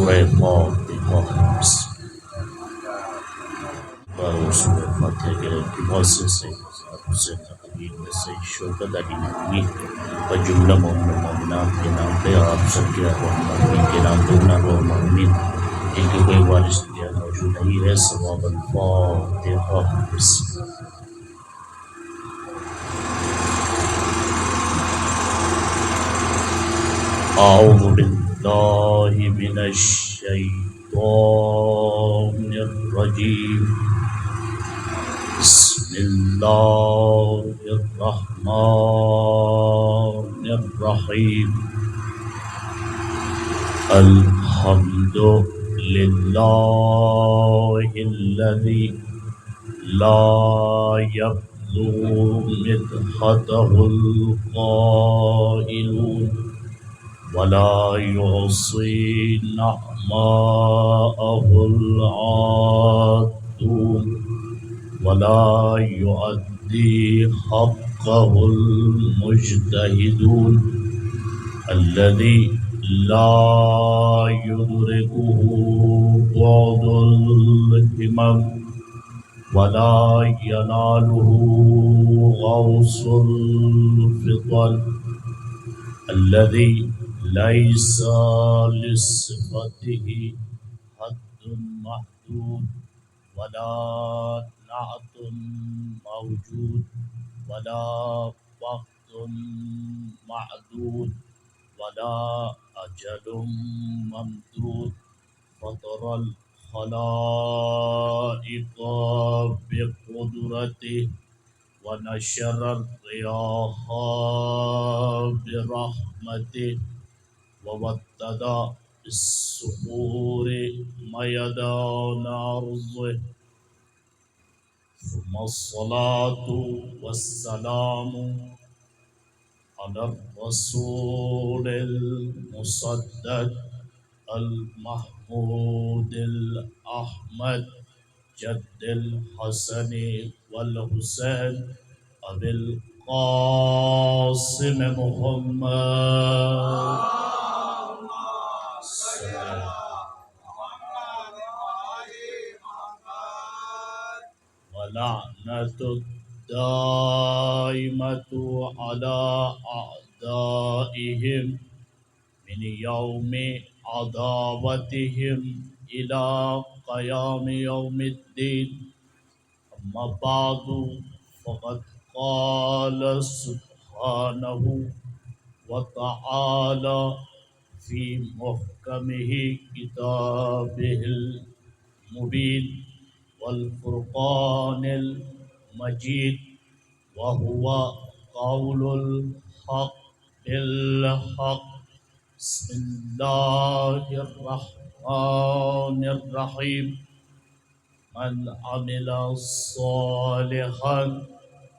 سورہ فاتحہ اور سورہ فاتحہ کے موضوع سے حسین نقوی میں سے شوکت علی نقوی و جملہ مومن و مومنات کے نام پہ آپ سب کے ارواح کے نام پہ ان ارواح مومنین جن کے کوئی وارث دنیا موجود نہیں ہے ثواب الفاتحہ بسم اللہ اعوذ باللہ من الشیطان الرجیم بسم اللہ الرحمن الرحیم الحمد للہ الذی لا یبلغ مدحتہ القائلون ولا يعصي نعماءه العادون ولا يؤدي حقه المجتهدون الذي لا يدركه بعد الهمم ولا يناله غوص الفطن الذي ليس لصفته حد محدود ولا نعت موجود ولا وقت معدود ولا أجل ممدود فطر الخلائق بقدرته ونشر الرياح برحمته وودد بالسحور ميدان أرضه ثم الصلاة والسلام على الرسول المصدق المحمود الأحمد جد الحسن والحسين أبي القاسم محمد ولعنة الدائمة على أعدائهم من يوم عداوتهم إلى قيام يوم الدين أما بعد فقد قال سبحانه وتعالى في محكمه كتابه المبين والفرقان المجيد وهو قول الحق بالحق بسم الله الرحمن الرحيم من عمل صالحا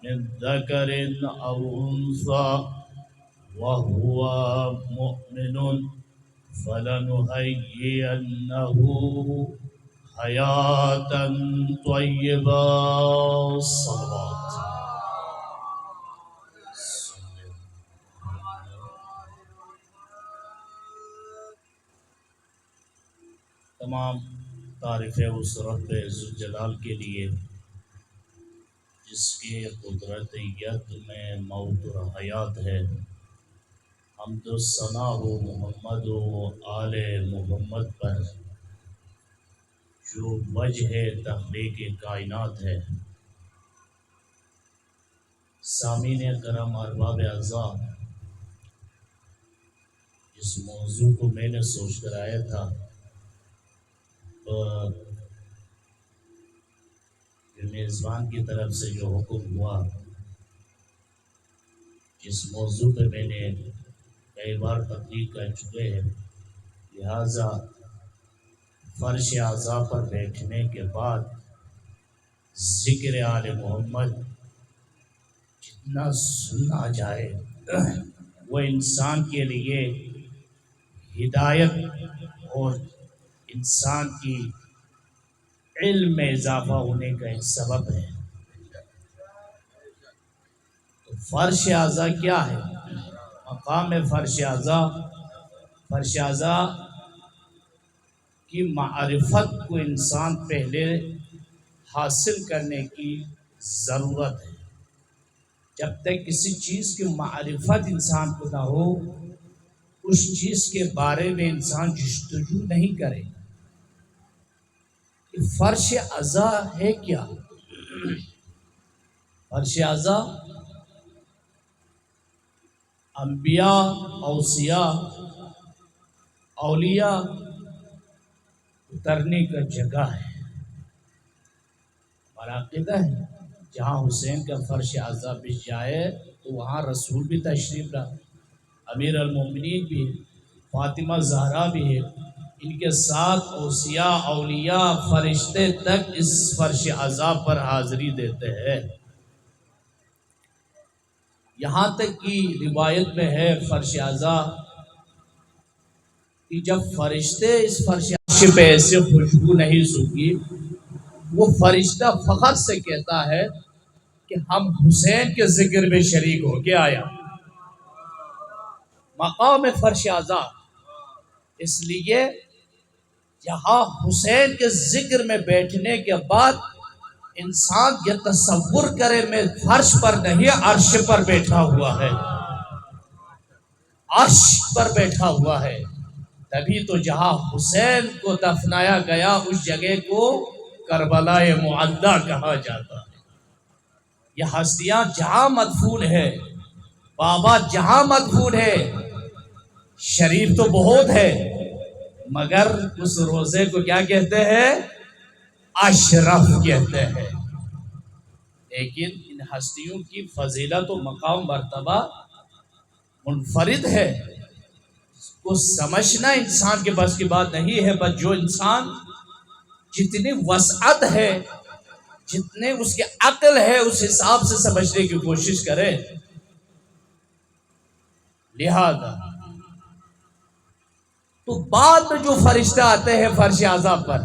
من ذكر أو أنثى وهو مؤمن فلنحيينه حياة طيبة صلوات تمام تعریفیں اس رب ذوالجلال کے لیے جس کے قدرت ید میں موت و حیات ہے حمد و ثنا ہو محمد و آل محمد پر جو وجہ تخلیق کائنات ہے۔ سامعین کرام ارباب اعضاء، اس موضوع کو میں نے سوچ کر آیا تھا تو میزبان کی طرف سے جو حکم ہوا، جس موضوع پہ میں نے کئی بار تقریر کر چکے ہیں، لہذا فرش اعضاء پر بیٹھنے کے بعد ذکر آل محمد جتنا سنا جائے وہ انسان کے لیے ہدایت اور انسان کی علم میں اضافہ ہونے کا ایک سبب ہے۔ تو فرش اعضاء کیا ہے؟ مقام فرش اعضاء کی معرفت کو انسان پہلے حاصل کرنے کی ضرورت ہے۔ جب تک کسی چیز کی معرفت انسان کو نہ ہو، اس چیز کے بارے میں انسان جستجو نہیں کرے کہ فرش اعضا ہے کیا۔ فرش اعضا انبیاء، اوصیاء، اولیاء اترنے کا جگہ ہے۔ ہمارا عقیدہ ہے جہاں حسین کا فرش اعضا بچ جائے تو وہاں رسول بھی تشریف لا، امیر المومنین بھی ہے، فاطمہ زہرا بھی ہے، ان کے ساتھ اوصیاء، اولیاء، فرشتے تک اس فرش اعضا پر حاضری دیتے ہیں۔ یہاں تک کہ روایت میں ہے فرش اعضا کہ جب فرشتے اس فرش اعضا پہ ایسے خوشبو نہیں سونگی، وہ فرشتہ فخر سے کہتا ہے کہ ہم حسین کے ذکر میں شریک ہو کے آیا۔ مقام فرش اعضا اس لیے جہاں حسین کے ذکر میں بیٹھنے کے بعد انسان یہ تصور کرے میں فرش پر نہیں عرش پر بیٹھا ہوا ہے، عرش پر بیٹھا ہوا ہے۔ تبھی تو جہاں حسین کو دفنایا گیا اس جگہ کو کربلا معلی کہا جاتا ہے۔ یہ ہستیاں جہاں مدفون ہے، بابا جہاں مدفون ہے، شریف تو بہت ہے، مگر اس روزے کو کیا کہتے ہیں؟ اشرف کہتے ہیں۔ لیکن ان ہستیوں کی فضیلت و مقام مرتبہ منفرد ہے، اس کو سمجھنا انسان کے بس کی بات نہیں ہے، بس جو انسان جتنی وسعت ہے، جتنے اس کے عقل ہے، اس حساب سے سمجھنے کی کوشش کرے۔ لہذا تو بعد میں جو فرشتے آتے ہیں فرش اعضا پر،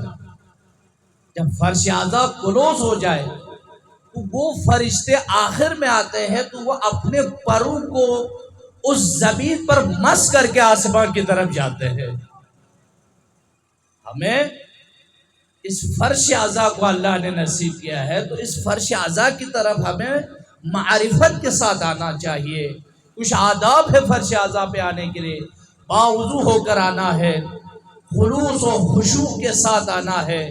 جب فرش اعضا کلوز ہو جائے تو وہ فرشتے آخر میں آتے ہیں تو وہ اپنے پروں کو اس زمین پر مس کر کے آسمان کی طرف جاتے ہیں۔ ہمیں اس فرش اعضا کو اللہ نے نصیب کیا ہے تو اس فرش اعضا کی طرف ہمیں معرفت کے ساتھ آنا چاہیے۔ کچھ آداب ہے فرش اعضا پہ آنے کے لیے، باوضو ہو کر آنا ہے، خلوص و خشوع کے ساتھ آنا ہے،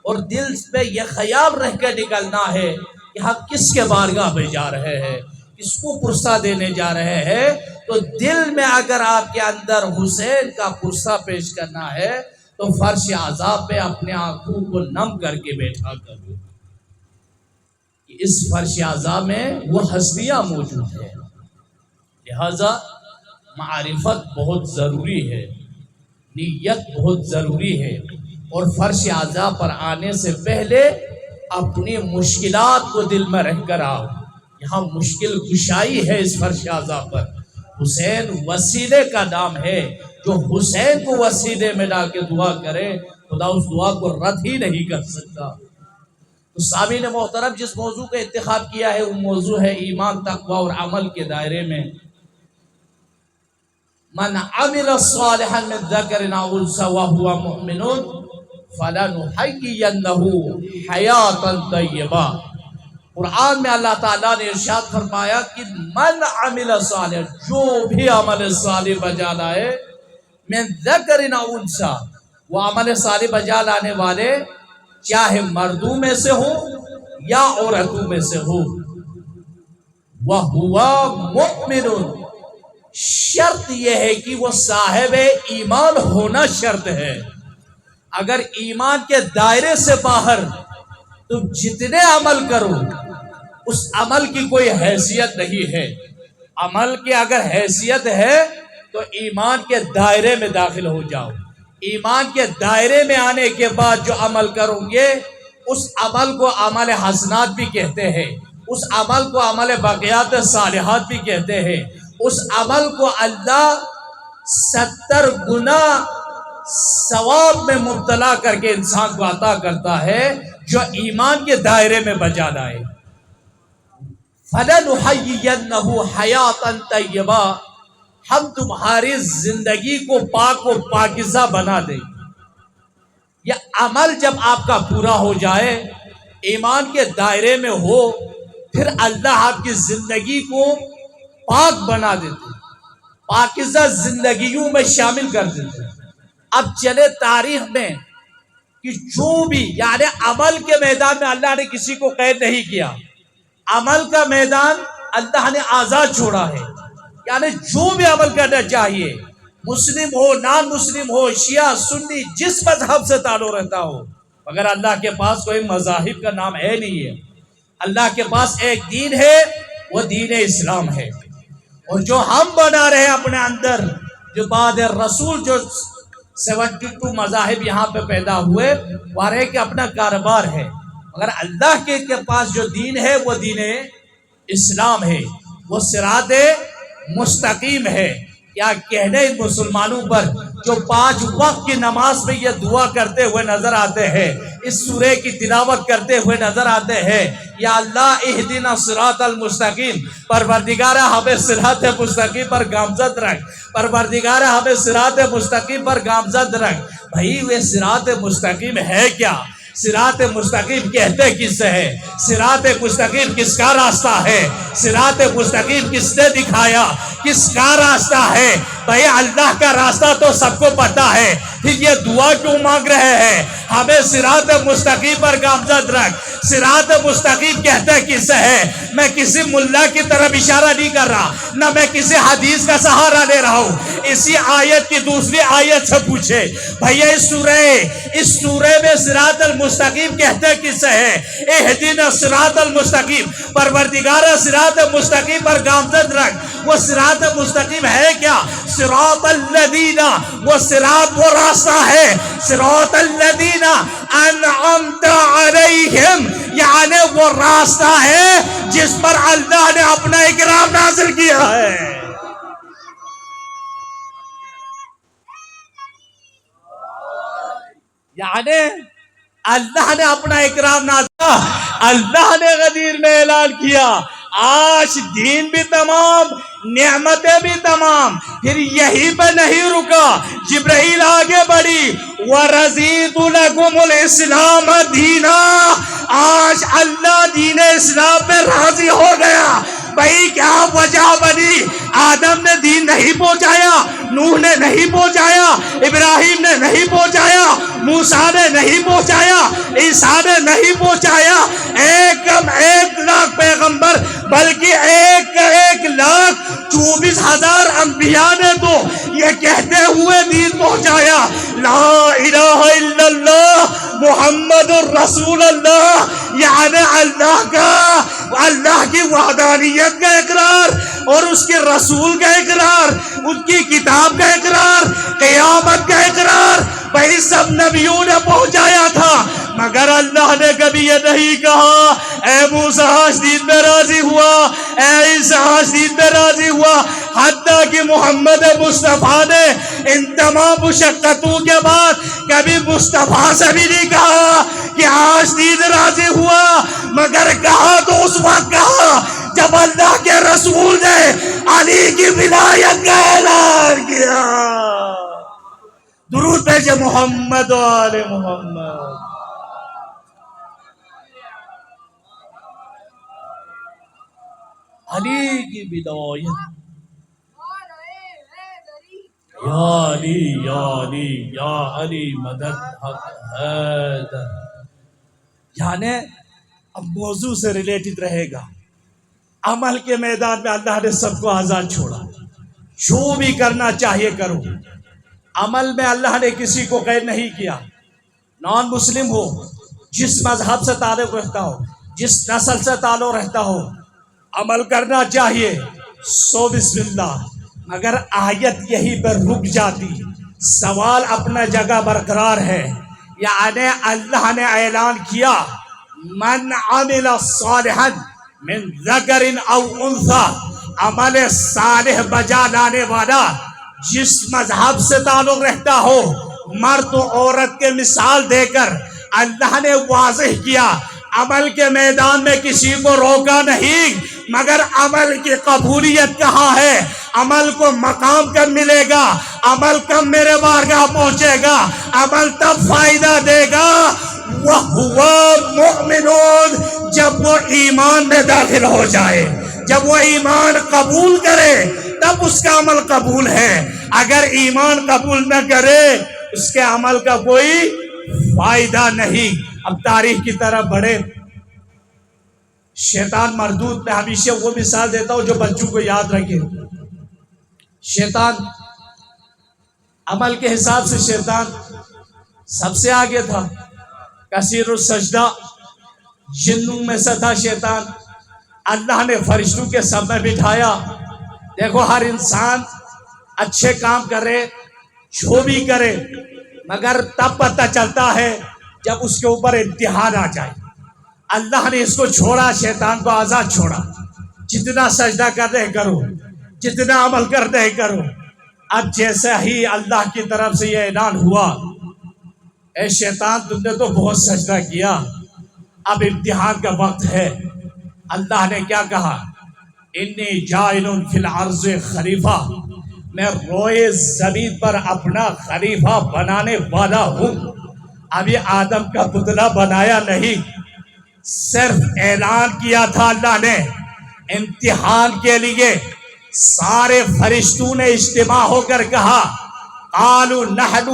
اور دل پہ یہ خیال رہ کے نکلنا ہے کہ ہم کس کے بارگاہ میں جا رہے ہیں، کس کو پرسہ دینے جا رہے ہیں۔ تو دل میں اگر آپ کے اندر حسین کا پرسہ پیش کرنا ہے تو فرش اعضا پہ اپنے آنکھوں کو نم کر کے بیٹھا کرو، اس فرش اعضا میں وہ ہستیاں موجود ہیں۔ لہذا معرفت بہت ضروری ہے، نیت بہت ضروری ہے، اور فرش اعضا پر آنے سے پہلے اپنی مشکلات کو دل میں رکھ کر آؤ۔ یہاں مشکل کشائی ہے اس فرش اعضا پر۔ حسین وسیلے کا نام ہے، جو حسین کو وسیلے میں ڈال کے دعا کرے خدا اس دعا کو رد ہی نہیں کر سکتا۔ تو سامعین محترم، جس موضوع کا انتخاب کیا ہے وہ موضوع ہے ایمان، تقوی اور عمل کے دائرے میں۔ من عمل صالحا من ذکر او انثی وهو مؤمن فلنحیینہ حیاتا طیبہ۔ قرآن میں اللہ تعالیٰ نے ارشاد فرمایا کہ من عمل صالح، جو بھی عمل صالح بجا لائے، من ذکر او انثی، وہ عمل صالح بجا لانے والے چاہے مردوں میں سے ہو یا عورتوں میں سے ہو، وَهُوَ مُؤْمِنٌ، شرط یہ ہے کہ وہ صاحب ایمان ہونا شرط ہے۔ اگر ایمان کے دائرے سے باہر تم جتنے عمل کرو اس عمل کی کوئی حیثیت نہیں ہے۔ عمل کی اگر حیثیت ہے تو ایمان کے دائرے میں داخل ہو جاؤ۔ ایمان کے دائرے میں آنے کے بعد جو عمل کرو گے اس عمل کو عمل حسنات بھی کہتے ہیں، اس عمل کو عمل باقیات صالحات بھی کہتے ہیں، اس عمل کو اللہ 70 گنا ثواب میں مبتلا کر کے انسان کو عطا کرتا ہے جو ایمان کے دائرے میں بجا لائے۔ فَلَنُحَيِّيَنَّهُ حَيَاةً طَيِّبَةً، ہم تمہاری زندگی کو پاک و پاکیزہ بنا دیں۔ یہ عمل جب آپ کا پورا ہو جائے، ایمان کے دائرے میں ہو، پھر اللہ آپ کی زندگی کو پاک بنا دیتے، پاکیزہ زندگیوں میں شامل کر دیتے۔ اب چلے تاریخ میں کہ جو بھی یعنی عمل کے میدان میں اللہ نے کسی کو قید نہیں کیا، عمل کا میدان اللہ نے آزاد چھوڑا ہے، یعنی جو بھی عمل کرنا چاہیے، مسلم ہو نان مسلم ہو، شیعہ سنی، جس مذہب سے تعلق رہتا ہو، مگر اللہ کے پاس کوئی مذاہب کا نام ہے نہیں ہے۔ اللہ کے پاس ایک دین ہے، وہ دین اسلام ہے۔ اور جو ہم بنا رہے ہیں اپنے اندر، جو بعد رسول جو 72 مذاہب یہاں پہ پیدا ہوئے، وہ ہر ایک اپنا کاروبار ہے، مگر اللہ کے پاس جو دین ہے وہ دین اسلام ہے، وہ صراط مستقیم ہے۔ کیا کہنے ان مسلمانوں پر جو 5 وقت کی نماز میں یہ دعا کرتے ہوئے نظر آتے ہیں، اس سورے کی تلاوت کرتے ہوئے نظر آتے ہیں، یا اللہ اہدنا الصراط المستقیم، پروردگارہ ہمیں صراط مستقیم پر گامزد رکھ، پروردگارہ ہمیں صراط مستقیم پر گامزد رکھ۔ بھائی وہ صراط مستقیم ہے کیا؟ صراط مستقیم کہتے کس سے ہے؟ صراط مستقیم کس کا راستہ ہے؟ صراط مستقیم کس نے دکھایا؟ کس کا راستہ ہے؟ بھائی اللہ کا راستہ تو سب کو پتا ہے، پھر یہ دعا کیوں مانگ رہے ہیں؟ ہمیں صراط مستقیم پر گامزد رکھ۔ صراط مستقیم کہتے کس سے ہے؟ میں کسی ملا کی طرف اشارہ نہیں کر رہا، نہ میں کسی حدیث کا سہارا لے رہا ہوں۔ اسی آیت کی دوسری آیت سے پوچھے بھیا اس سورے میں صراط المستقیم کہتے کس سے ہے؟ اہدنا الصراط المستقیم، پروردگارہ صراط مستقیم پر گامزد رکھ۔ وہ صراط مستقیم ہے کیا؟ صراط الذین، وہ صراط وہ راستہ ہے، صراط الذین انعمت علیہم، یعنی وہ راستہ ہے جس پر اللہ نے اپنا اکرام نازل کیا ہے۔ یعنی اللہ نے اپنا اکرام نازل، اللہ نے غدیر میں اعلان کیا آج دین بھی تمام، نعمتیں بھی تمام۔ پھر یہی پہ نہیں رکا، جبرائیل آگے بڑھی، وَرَضِيتُ لَكُمُ الْإِسْلَامَ دِينًا، آج اللہ دین اسلام پہ راضی ہو گیا۔ بھائی کیا وجہ بنی؟ آدم نے دین نہیں پہنچایا، نوح نے نہیں پہنچایا، ابراہیم نے نہیں پہنچایا، موسیٰ نے نہیں پہنچایا، عیسیٰ نے نہیں پہنچایا، 1,00,000 پیغمبر بلکہ 1,24,000 انبیاء نے تو یہ کہتے ہوئے دین پہنچایا، لا الہ الا اللہ محمد الرسول اللہ، یعنی اللہ کی وحدانیت کا اقرار اور اس کے رسول کا اقرار، ان کی کتاب کا اقرار، قیامت کا اقرار، بھائی سب نبیوں نے پہنچایا تھا، مگر اللہ نے کبھی یہ نہیں کہا اے موسیٰ آج دین میں راضی ہوا، اے عیسیٰ آج دین میں راضی ہوا۔ حتیٰ کہ محمد مصطفیٰ نے ان تمام مشقتوں کے بعد کبھی مصطفیٰ سے بھی نہیں کہا کہ آج دین راضی ہوا، مگر کہا تو اس وقت کہا جب اللہ کے رسول نے علی کی ولایت کا اعلان کیا۔ درود بھیجے محمد و آل محمد۔ علی کی ولایت، یا علی یا علی یا علی مدد حق حیدر۔ یعنی اب موضوع سے ریلیٹڈ رہے گا، عمل کے میدان میں اللہ نے سب کو آزاد چھوڑا، جو بھی کرنا چاہیے کرو۔ عمل میں اللہ نے کسی کو قید نہیں کیا، نان مسلم ہو، جس مذہب سے تعلق رہتا ہو، جس نسل سے تعلق رہتا ہو، عمل کرنا چاہیے، سو بسم اللہ۔ مگر آیت یہی پر رک جاتی، سوال اپنا جگہ برقرار ہے۔ یعنی اللہ نے اعلان کیا من عمل صالحا من ذکر او انثی، عمل صالح بجا لانے والا جس مذہب سے تعلق رہتا ہو، مرد و عورت کے مثال دے کر اللہ نے واضح کیا، عمل کے میدان میں کسی کو روکا نہیں، مگر عمل کی قبولیت کہاں ہے؟ عمل کو مقام کب ملے گا؟ عمل کب میرے بارگاہ پہنچے گا؟ عمل تب فائدہ دے گا وَهُوَ مُؤْمِنٌ، جب وہ ایمان میں داخل ہو جائے، جب وہ ایمان قبول کرے تب اس کا عمل قبول ہے۔ اگر ایمان قبول نہ کرے اس کے عمل کا کوئی فائدہ نہیں۔ اب تاریخ کی طرف بڑھے، شیطان مردود، میں ہمیشہ وہ مثال دیتا ہوں جو بچوں کو یاد رکھے۔ شیطان عمل کے حساب سے شیطان سب سے آگے تھا، کثیر السجدہ، جنوں میں سے تھا شیطان۔ اللہ نے فرشتوں کے سب میں بٹھایا۔ دیکھو ہر انسان اچھے کام کرے، جو بھی کرے، مگر تب پتہ چلتا ہے جب اس کے اوپر امتحان آ جائے۔ اللہ نے اس کو چھوڑا، شیطان کو آزاد چھوڑا، جتنا سجدہ کرتے کرو، جتنا عمل کرتے کرو۔ اب جیسے ہی اللہ کی طرف سے یہ اعلان ہوا، اے شیطان تم نے تو بہت سجدہ کیا، اب امتحان کا وقت ہے۔ اللہ نے کیا کہا؟ انی جاعل فی الارض خلیفہ، میں روئے زمین پر اپنا خلیفہ بنانے والا ہوں۔ ابھی آدم کا پتلا بنایا نہیں، صرف اعلان کیا تھا اللہ نے۔ امتحان کے لیے سارے فرشتوں نے اجتماع ہو کر کہا قالوا نحن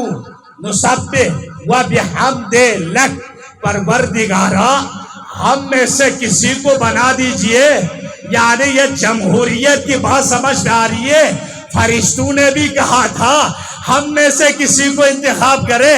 نسبح وبحمد لک، پروردگارا ہم میں سے کسی کو بنا دیجئے۔ یعنی یہ جمہوریت کی بات سمجھ میں آ رہی ہے۔ فرشتوں نے بھی کہا تھا ہم میں سے کسی کو انتخاب کرے،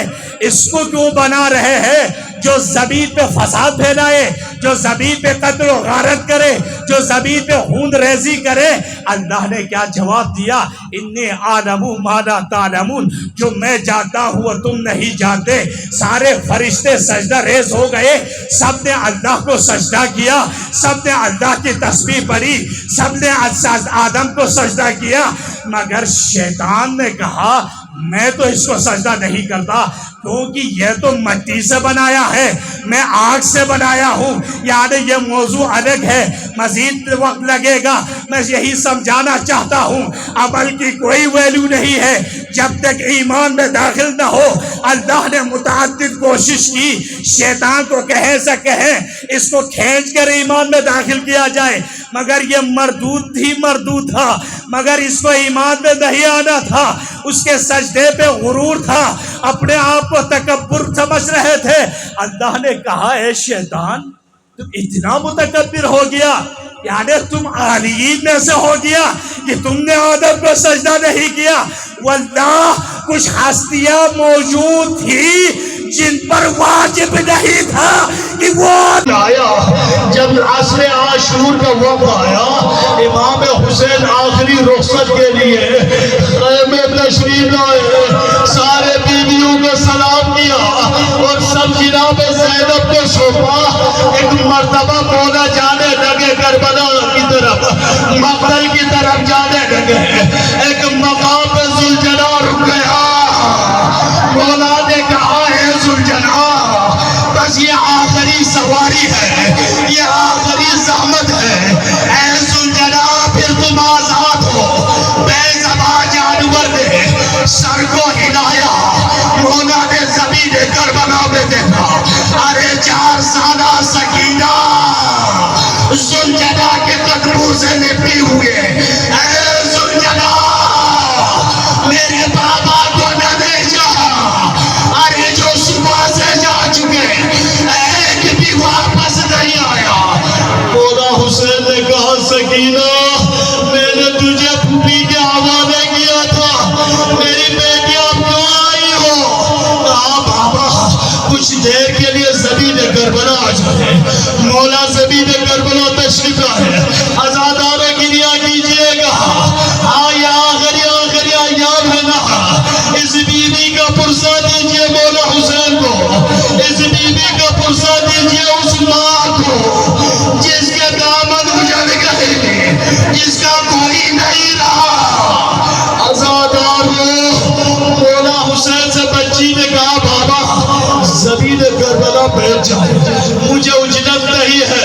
اس کو کیوں بنا رہے ہیں جو زمین پہ فساد پھیلائے، جو زمین پہ قتل و غارت کرے، جو زمین پہ خون ریزی کرے۔ اللہ نے کیا جواب دیا؟ انی اعلم ما لا تعلمون، جو میں جانتا ہوں وہ تم نہیں جانتے۔ سارے فرشتے سجدہ ریز ہو گئے، سب نے اللہ کو سجدہ کیا، سب نے اللہ کی تسبیح پڑھی، سب نے آدم کو سجدہ کیا، مگر شیطان نے کہا میں تو اس کو سجدہ نہیں کرتا، کیونکہ یہ تو مٹی سے بنایا ہے، میں آگ سے بنایا ہوں۔ یعنی یہ موضوع الگ ہے، مزید وقت لگے گا۔ میں یہی سمجھانا چاہتا ہوں عمل کی کوئی ویلیو نہیں ہے جب تک ایمان میں داخل نہ ہو۔ اللہ نے متعدد کوشش کی شیطان کو کہیں سے کہیں اس کو کھینچ کر ایمان میں داخل کیا جائے، مگر یہ مردود ہی مردود تھا، مگر اس کو ایمان میں نہیں آنا تھا۔ اس کے سجدے پہ غرور تھا، اپنے آپ کو تکبر سمجھ رہے تھے۔ اللہ نے کہا اے شیطان تم اتنا متکبر ہو گیا، یعنی تم عالیین میں سے ہو گیا کہ تم نے آدم کو سجدہ نہیں کیا۔ واللہ کچھ ہستیاں موجود تھی جن پر واجب نہیں تھا کہ وہ آیا۔ جب عصر عاشور کا وقت آیا، امام حسین آخری رخصت کے لیے خیمے تشریف لائے، سارے بیویوں کو سلام کیا اور سب جناب زینب کو سونپا۔ ایک مرتبہ مولا جانے لگے کربلا کی طرف، مقتل کی طرف جانے لگے، ایک مقام پہ ذوالجلال رک گیا۔ مولا نے کہا ہے ذوالجلال بس یہ آخری سواری ہے، یہ آخری زحمت ہے، اے ذوالجلال پھر تم آزاد ہو۔ بے زبان جانور نے سر کو ہلایا، مولا نے زمین کربلا میں دیکھا، ارے 4 سالہ سکینہ ذوالجلال کے قدموں سے لپٹی ہوئے۔ اے ذوالجلال میرے بابا کو نہ لے جا، ارے جو صبح سے جا چکے ایک بھی واپس نہیں آیا۔ مولا حسین نے کہا سکینہ میں نے تجھے پھوپھی کے حوالے کیا تھا، میری بیٹی اب کیوں آئی ہو؟ کہا بابا کچھ دیر کے لیے زمین کربلا آ جائے۔ مولا زمین کربلا تشریف لائے، عزادارہ گریہ کیجئے گا، آیا آخری ایام ہے نا، اس بیوی کا پرسہ دیجئے مولا حسین کو، اس بیوی کا پرسہ دیجئے اس ماں کو جس کے دامن اجڑ گئے، جس کا کوئی نہیں رہا۔ عزاداروں مولا حسین سے بچی نے کہا بابا زمین کربلا بیٹھ جائے، مجھے اجلت نہیں ہے،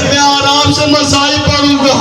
میں آرام سے مسائل پڑھوں گا۔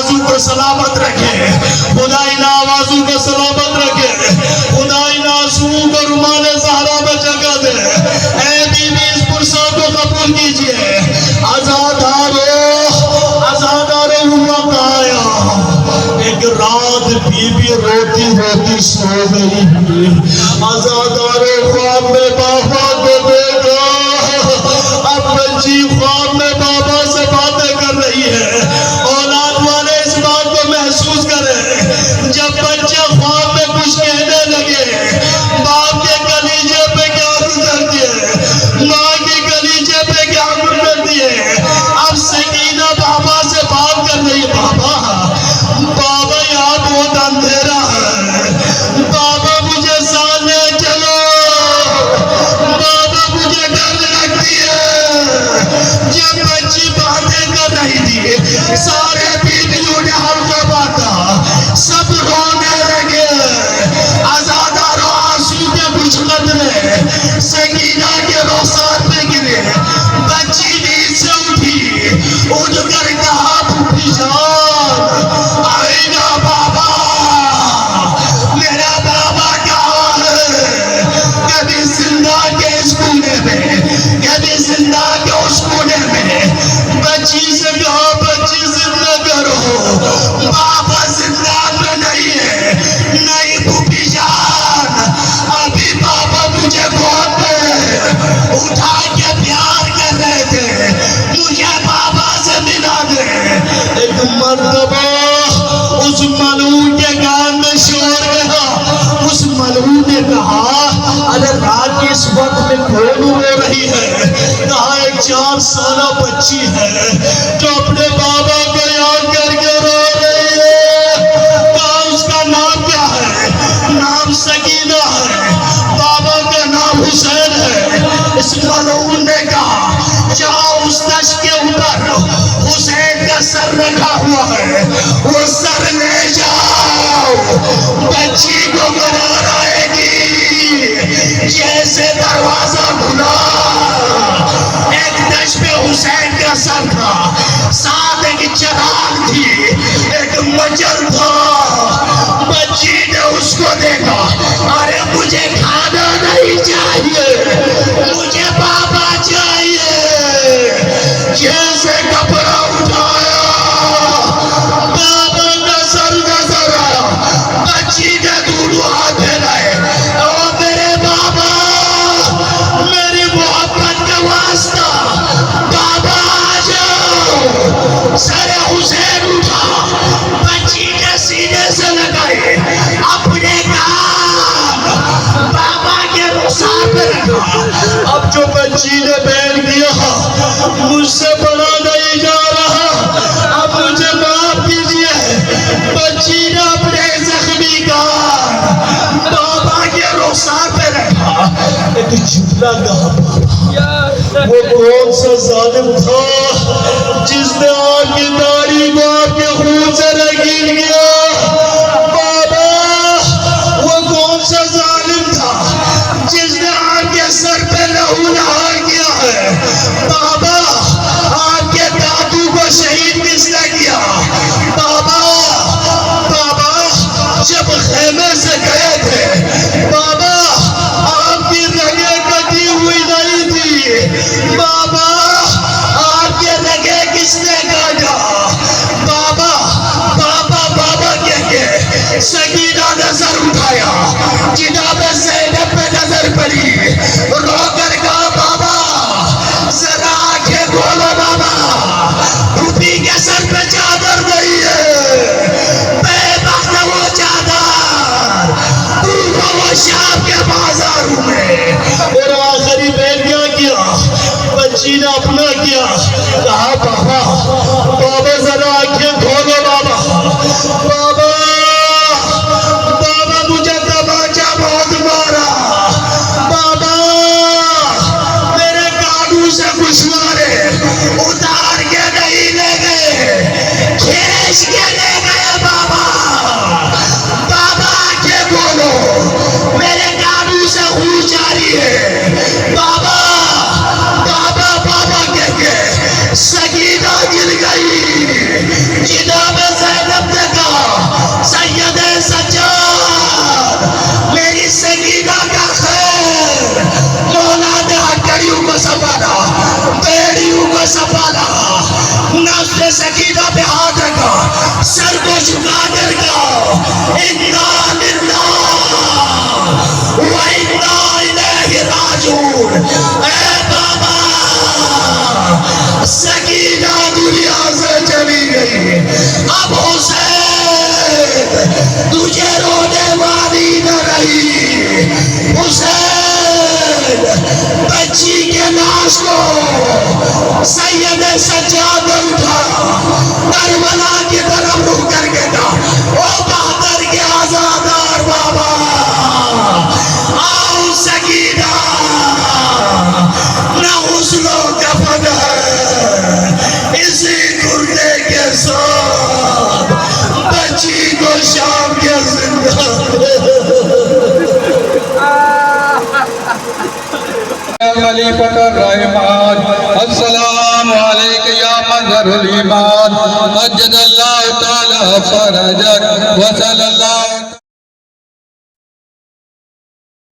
آوازوں کو سلامت رکھے، خدا ان آوازوں کو سلامت رکھے، خدا ان آنسوؤں کو رمان زہرا میں جگہ دے۔ اے بی بی اس پرسوں کو قبول کیجئے۔ آزادارو وقت آیا، ایک رات بی بی روتی روتی سو گئی۔ آزادارو خواب میں بابا کو دیکھا، اب بچی خواب میں بابا سے باتیں کر رہی ہے۔ اولاد والے اس بات کو محسوس کریں، جب بچے خواب میں کچھ کہنے لگے، باپ کے کلیجے پہ کیا گزرتی ہے، ماں کے کلیجے پہ کیا گزرتی ہے۔ اب سکینہ بابا سے بات کر رہی ہے، بابا یہاں بہت اندھیرا ہے، بابا مجھے ساتھ لے چلو، بابا مجھے ڈر لگتی ہے۔ جب بچی باتیں کر رہی تھی، سارے بیویوں نے حلقہ باندھا، سب رونے لگے۔ آزادارو آنسو کے کچھ قطرے سکینہ کے رخسار پہ گرے۔ بچی نیند سے اٹھی، اٹھ کر کہا پھوپھی جان آئے نا بابا، میرا بابا کہاں ہے؟ کبھی زندہ کے اس کونے میں، کبھی زندہ کے اس کونے میں۔ بچی سے کہا بچی زندہ کرو، بابا زندہ میں نہیں ہے۔ نہیں پھوپھی جان، ابھی بابا مجھے بہت اٹھا کے پیار کر رہے تھے، مجھے بابا سے ملا دے۔ ایک مرتبہ اس ملعون کے کان میں شور گیا، اس ملعون نے کہا ارے رات کی اس وقت میں کون رو رہی ہے؟ کہا ایک 4 سالہ بچی ہے جو اپنے بابا کو یاد کر کے رو رہی ہے۔ کہا اس کا نام کیا ہے؟ نام سکینہ ہے، بابا کا نام حسین ہے۔ اس ملعون نے کہا جاؤ اس تشت کے اوپر حسین کا سر رکھا ہوا ہے، وہ سر لے جاؤ، بچی کو قرار آئے گی۔ جیسے دروازہ کھلا، ایک تشت پہ حسین کا سر تھا، ساتھ ایک چراغ تھی، ایک مچل تھا۔ بچی نے اس کو دیکھا، ارے مجھے کھانا نہیں چاہیے، مجھے بابا چاہیے۔ جیسے کپڑا اٹھایا، بابا کا سر نظر آیا، بچی نے دونوں ہاتھ پھیلائے، او میرے بابا، میری محبت کا واسطہ، بابا آ جاؤ۔ سر حسین اٹھا، بچی نے سینے سے لگائے، اپنے کام بابا کے رخسار پہ رکھا۔ اب جو بچی نے بیان کیا مجھ سے بڑا نہیں جا رہا، اب مجھے معاف کیجئے۔ بچی نے اپنے زخمی کام بابا کے رخسار پہ رکھا۔ ایک جملہ کہا بابا، وہ کون سا ظالم تھا جس نے آگ کی داڑھی کو آپ کے خون سے رنگین کیا؟ بابا وہ کون سا ظالم تھا جس نے آپ کے سر پہ لہو نہا کیا ہے؟ بابا آپ کے دادو کو شہید کس نے کیا؟ بابا جب خیمے سے گئے تھے، بابا آپ کی رگیں کٹی ہوئی نہیں تھی، بابا آپ کے رگیں کس نے کاٹا؟ بابا بچی کے لاش کو سید سجاد اٹھا کربلا کی طرف رخ کر کے تھا او بہادر کے آزادار بابا آؤ سکینہ نہ حسن و کفن ہے اسی گردے کے ساتھ بچی کو شام کے زندہ خلیفۃ الرحمن السلام علیک یا منظر الایمان مجد اللہ تعالی فرجک وصلی اللہ